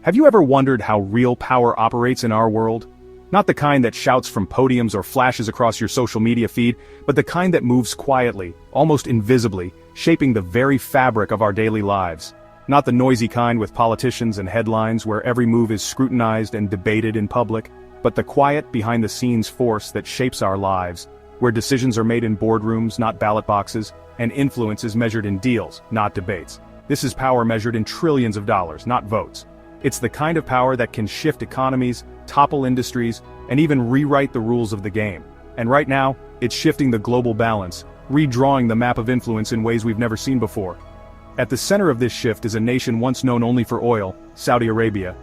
Have you ever wondered how real power operates in our world? Not the kind that shouts from podiums or flashes across your social media feed, but the kind that moves quietly, almost invisibly, shaping the very fabric of our daily lives. Not the noisy kind with politicians and headlines where every move is scrutinized and debated in public, but the quiet, behind-the-scenes force that shapes our lives, where decisions are made in boardrooms, not ballot boxes, and influence is measured in deals, not debates. This is power measured in trillions of dollars, not votes. It's the kind of power that can shift economies, topple industries, and even rewrite the rules of the game. And right now, it's shifting the global balance, redrawing the map of influence in ways we've never seen before. At the center of this shift is a nation once known only for oil, Saudi Arabia.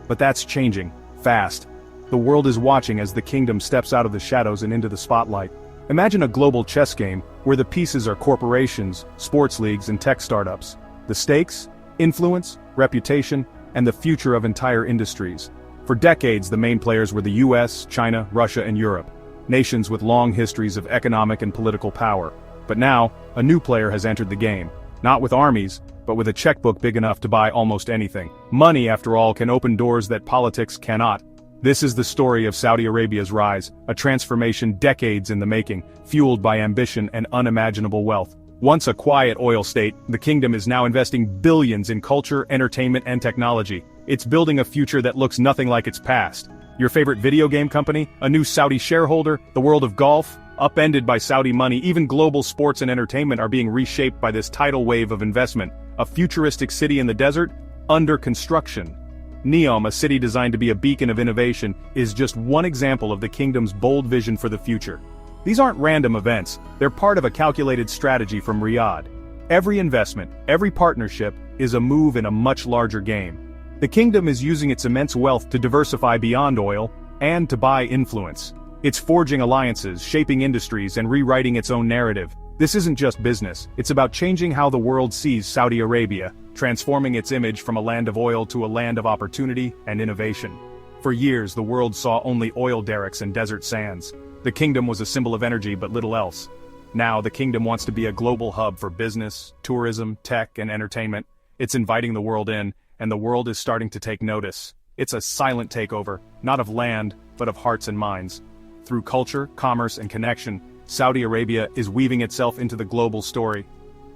But that's changing, fast. The world is watching as the kingdom steps out of the shadows and into the spotlight. Imagine a global chess game where the pieces are corporations, sports leagues, and tech startups. The stakes? Influence, reputation, and the future of entire industries. For decades, the main players were the US, China, Russia, and Europe, nations with long histories of economic and political power. But now, a new player has entered the game, not with armies, but with a checkbook big enough to buy almost anything. Money, after all, can open doors that politics cannot. This is the story of Saudi Arabia's rise, a transformation decades in the making, fueled by ambition and unimaginable wealth. Once a quiet oil state, the kingdom is now investing billions in culture, entertainment, and technology. It's building a future that looks nothing like its past. Your favorite video game company? A new Saudi shareholder? The world of golf? Upended by Saudi money, even global sports and entertainment are being reshaped by this tidal wave of investment. A futuristic city in the desert? Under construction. NEOM, a city designed to be a beacon of innovation, is just one example of the kingdom's bold vision for the future. These aren't random events, they're part of a calculated strategy from Riyadh. Every investment, every partnership, is a move in a much larger game. The kingdom is using its immense wealth to diversify beyond oil, and to buy influence. It's forging alliances, shaping industries, and rewriting its own narrative. This isn't just business, it's about changing how the world sees Saudi Arabia, transforming its image from a land of oil to a land of opportunity and innovation. For years, the world saw only oil derricks and desert sands. The kingdom was a symbol of energy but little else. Now the kingdom wants to be a global hub for business, tourism, tech, and entertainment. It's inviting the world in, and the world is starting to take notice. It's a silent takeover, not of land, but of hearts and minds. Through culture, commerce, and connection, Saudi Arabia is weaving itself into the global story.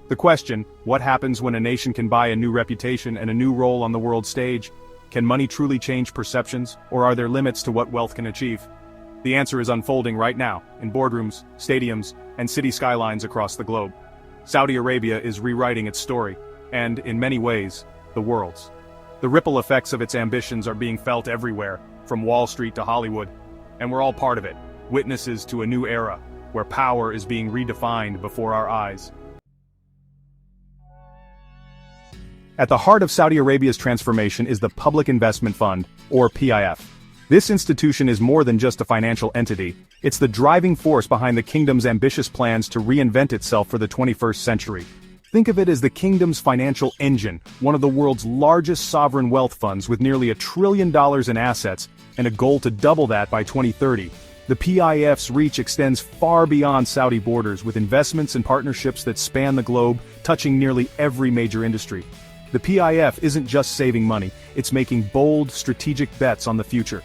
The question, what happens when a nation can buy a new reputation and a new role on the world stage? Can money truly change perceptions, or are there limits to what wealth can achieve? The answer is unfolding right now, in boardrooms, stadiums, and city skylines across the globe. Saudi Arabia is rewriting its story, and, in many ways, the world's. The ripple effects of its ambitions are being felt everywhere, from Wall Street to Hollywood, and we're all part of it, witnesses to a new era, where power is being redefined before our eyes. At the heart of Saudi Arabia's transformation is the Public Investment Fund, or PIF. This institution is more than just a financial entity, it's the driving force behind the kingdom's ambitious plans to reinvent itself for the 21st century. Think of it as the kingdom's financial engine, one of the world's largest sovereign wealth funds with nearly $1 trillion in assets, and a goal to double that by 2030. The PIF's reach extends far beyond Saudi borders with investments and partnerships that span the globe, touching nearly every major industry. The PIF isn't just saving money, it's making bold, strategic bets on the future.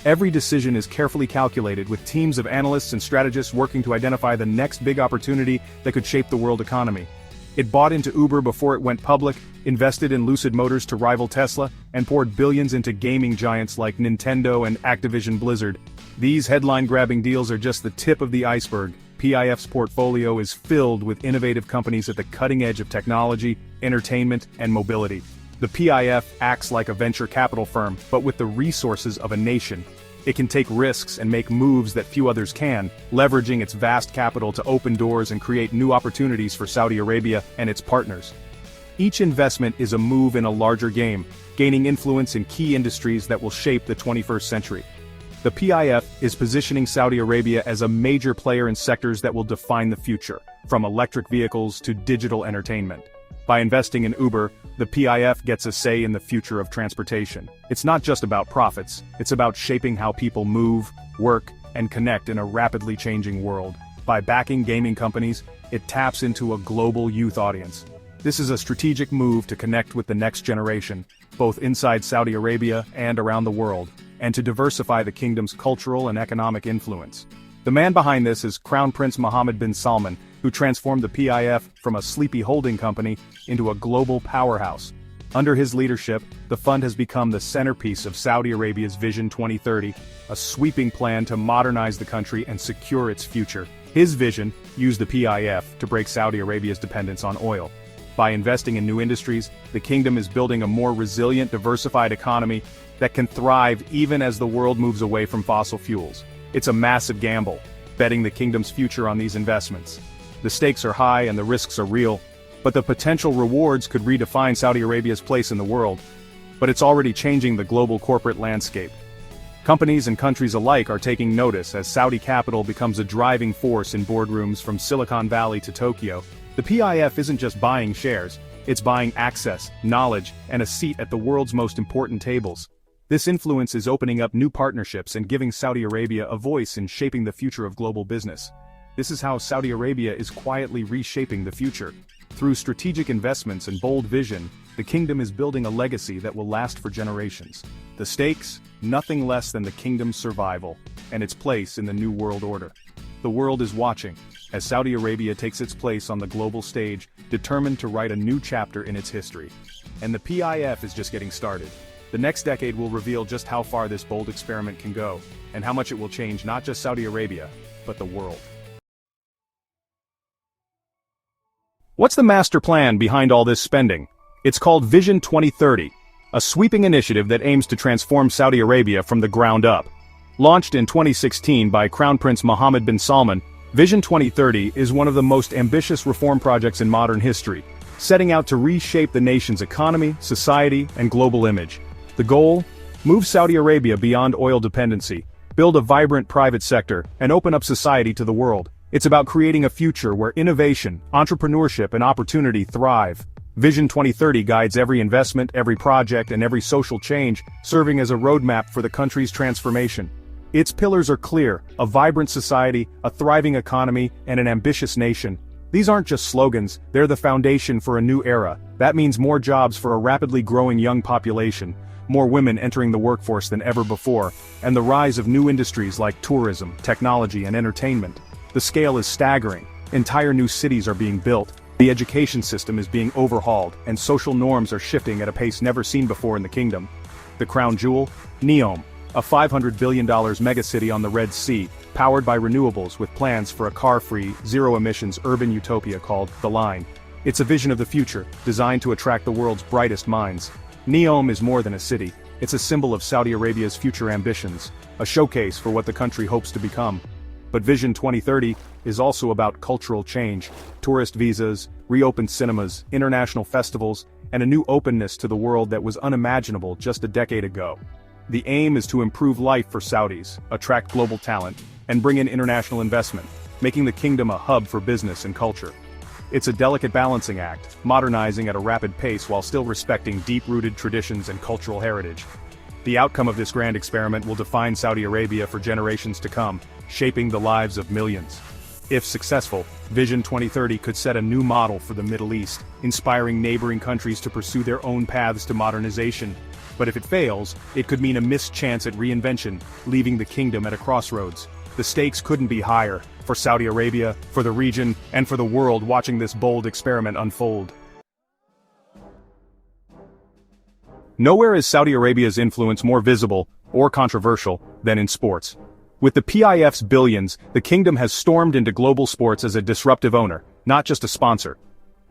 Every decision is carefully calculated with teams of analysts and strategists working to identify the next big opportunity that could shape the world economy. It bought into Uber before it went public, invested in Lucid Motors to rival Tesla, and poured billions into gaming giants like Nintendo and Activision Blizzard. These headline-grabbing deals are just the tip of the iceberg. PIF's portfolio is filled with innovative companies at the cutting edge of technology, entertainment, and mobility. The PIF acts like a venture capital firm, but with the resources of a nation. It can take risks and make moves that few others can, leveraging its vast capital to open doors and create new opportunities for Saudi Arabia and its partners. Each investment is a move in a larger game, gaining influence in key industries that will shape the 21st century. The PIF is positioning Saudi Arabia as a major player in sectors that will define the future, from electric vehicles to digital entertainment. By investing in Uber, the PIF gets a say in the future of transportation. It's not just about profits, it's about shaping how people move, work, and connect in a rapidly changing world. By backing gaming companies, it taps into a global youth audience. This is a strategic move to connect with the next generation, both inside Saudi Arabia and around the world, and to diversify the kingdom's cultural and economic influence. The man behind this is Crown Prince Mohammed bin Salman, who transformed the PIF from a sleepy holding company into a global powerhouse. Under his leadership, the fund has become the centerpiece of Saudi Arabia's Vision 2030, a sweeping plan to modernize the country and secure its future. His vision used the PIF to break Saudi Arabia's dependence on oil. By investing in new industries, the kingdom is building a more resilient, diversified economy that can thrive even as the world moves away from fossil fuels. It's a massive gamble, betting the kingdom's future on these investments. The stakes are high and the risks are real, but the potential rewards could redefine Saudi Arabia's place in the world. But it's already changing the global corporate landscape. Companies and countries alike are taking notice as Saudi capital becomes a driving force in boardrooms from Silicon Valley to Tokyo. The PIF isn't just buying shares, it's buying access, knowledge, and a seat at the world's most important tables. This influence is opening up new partnerships and giving Saudi Arabia a voice in shaping the future of global business. This is how Saudi Arabia is quietly reshaping the future. Through strategic investments and bold vision, the kingdom is building a legacy that will last for generations. The stakes? Nothing less than the kingdom's survival, and its place in the new world order. The world is watching, as Saudi Arabia takes its place on the global stage, determined to write a new chapter in its history. And the PIF is just getting started. The next decade will reveal just how far this bold experiment can go, and how much it will change not just Saudi Arabia, but the world. What's the master plan behind all this spending? It's called Vision 2030, a sweeping initiative that aims to transform Saudi Arabia from the ground up. Launched in 2016 by Crown Prince Mohammed bin Salman, Vision 2030 is one of the most ambitious reform projects in modern history, setting out to reshape the nation's economy, society, and global image. The goal? Move Saudi Arabia beyond oil dependency, build a vibrant private sector, and open up society to the world. It's about creating a future where innovation, entrepreneurship, and opportunity thrive. Vision 2030 guides every investment, every project, and every social change, serving as a roadmap for the country's transformation. Its pillars are clear: a vibrant society, a thriving economy, and an ambitious nation. These aren't just slogans, they're the foundation for a new era. That means more jobs for a rapidly growing young population, more women entering the workforce than ever before, and the rise of new industries like tourism, technology, and entertainment. The scale is staggering. Entire new cities are being built, the education system is being overhauled, and social norms are shifting at a pace never seen before in the kingdom. The crown jewel? NEOM, a $500 billion megacity on the Red Sea, powered by renewables with plans for a car-free, zero-emissions urban utopia called The Line. It's a vision of the future, designed to attract the world's brightest minds. NEOM is more than a city. It's a symbol of Saudi Arabia's future ambitions, a showcase for what the country hopes to become. But Vision 2030 is also about cultural change, tourist visas, reopened cinemas, international festivals, and a new openness to the world that was unimaginable just a decade ago. The aim is to improve life for Saudis, attract global talent, and bring in international investment, making the kingdom a hub for business and culture. It's a delicate balancing act, modernizing at a rapid pace while still respecting deep-rooted traditions and cultural heritage. The outcome of this grand experiment will define Saudi Arabia for generations to come, shaping the lives of millions. If successful, Vision 2030 could set a new model for the Middle East, inspiring neighboring countries to pursue their own paths to modernization. But if it fails, it could mean a missed chance at reinvention, leaving the kingdom at a crossroads. The stakes couldn't be higher, for Saudi Arabia, for the region, and for the world watching this bold experiment unfold. Nowhere is Saudi Arabia's influence more visible, or controversial, than in sports. With the PIF's billions, the kingdom has stormed into global sports as a disruptive owner, not just a sponsor.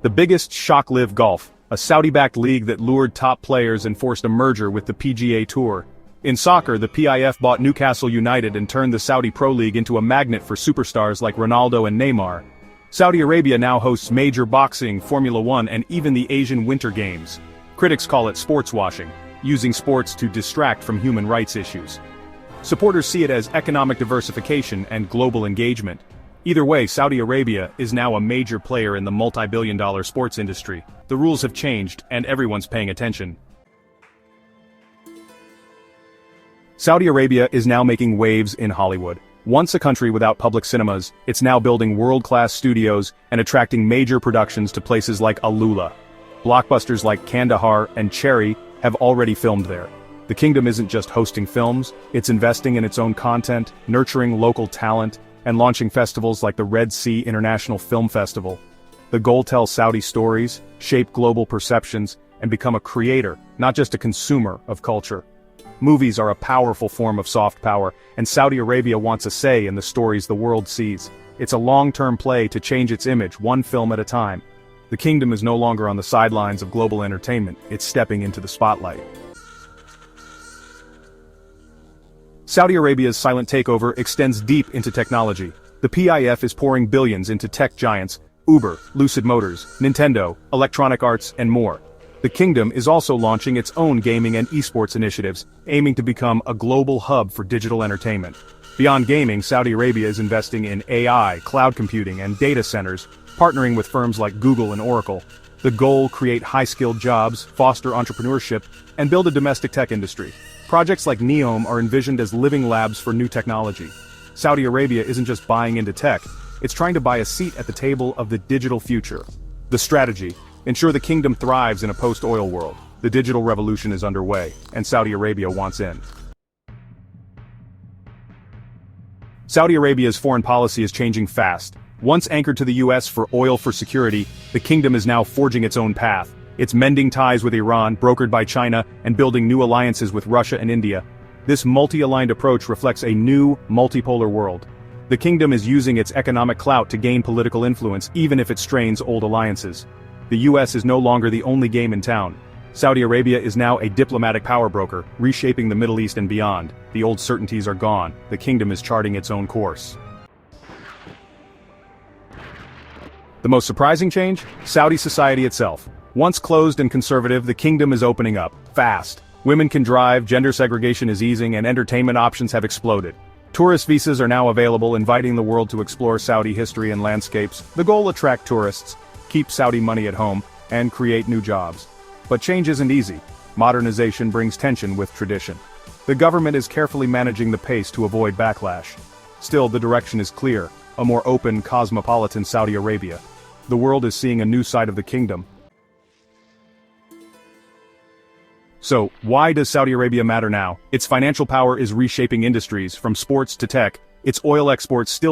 The biggest shock: Live Golf, a Saudi-backed league that lured top players and forced a merger with the PGA Tour. In soccer, the PIF bought Newcastle United and turned the Saudi Pro League into a magnet for superstars like Ronaldo and Neymar. Saudi Arabia now hosts major boxing, Formula One, and even the Asian Winter Games. Critics call it sports washing, using sports to distract from human rights issues. Supporters see it as economic diversification and global engagement. Either way, Saudi Arabia is now a major player in the multi-billion-dollar sports industry. The rules have changed, and everyone's paying attention. Saudi Arabia is now making waves in Hollywood. Once a country without public cinemas, it's now building world-class studios and attracting major productions to places like Alula, Blockbusters like Kandahar and Cherry have already filmed there. The kingdom isn't just hosting films, it's investing in its own content, nurturing local talent, and launching festivals like the Red Sea International Film Festival. The goal tells Saudi stories, shape global perceptions, and become a creator, not just a consumer, of culture. Movies are a powerful form of soft power, and Saudi Arabia wants a say in the stories the world sees. It's a long-term play to change its image, one film at a time. The kingdom is no longer on the sidelines of global entertainment, it's stepping into the spotlight. Saudi Arabia's silent takeover extends deep into technology. The PIF is pouring billions into tech giants, Uber, Lucid Motors, Nintendo, Electronic Arts, and more. The kingdom is also launching its own gaming and esports initiatives, aiming to become a global hub for digital entertainment. Beyond gaming, Saudi Arabia is investing in AI, cloud computing, and data centers, partnering with firms like Google and Oracle. The goal: create high-skilled jobs, foster entrepreneurship, and build a domestic tech industry. Projects like NEOM are envisioned as living labs for new technology. Saudi Arabia isn't just buying into tech, it's trying to buy a seat at the table of the digital future. The strategy: ensure the kingdom thrives in a post-oil world. The digital revolution is underway, and Saudi Arabia wants in. Saudi Arabia's foreign policy is changing fast. Once anchored to the US for oil for security, the kingdom is now forging its own path. It's mending ties with Iran, brokered by China, and building new alliances with Russia and India. This multi-aligned approach reflects a new, multipolar world. The kingdom is using its economic clout to gain political influence, even if it strains old alliances. The US is no longer the only game in town. Saudi Arabia is now a diplomatic power broker, reshaping the Middle East and beyond. The old certainties are gone. The kingdom is charting its own course. The most surprising change? Saudi society itself. Once closed and conservative, the kingdom is opening up, fast. Women can drive, gender segregation is easing, and entertainment options have exploded. Tourist visas are now available, inviting the world to explore Saudi history and landscapes. The goal: attract tourists, keep Saudi money at home, and create new jobs. But change isn't easy. Modernization brings tension with tradition. The government is carefully managing the pace to avoid backlash. Still, the direction is clear: a more open, cosmopolitan Saudi Arabia. The world is seeing a new side of the kingdom. So, why does Saudi Arabia matter now? Its financial power is reshaping industries, from sports to tech. Its oil exports still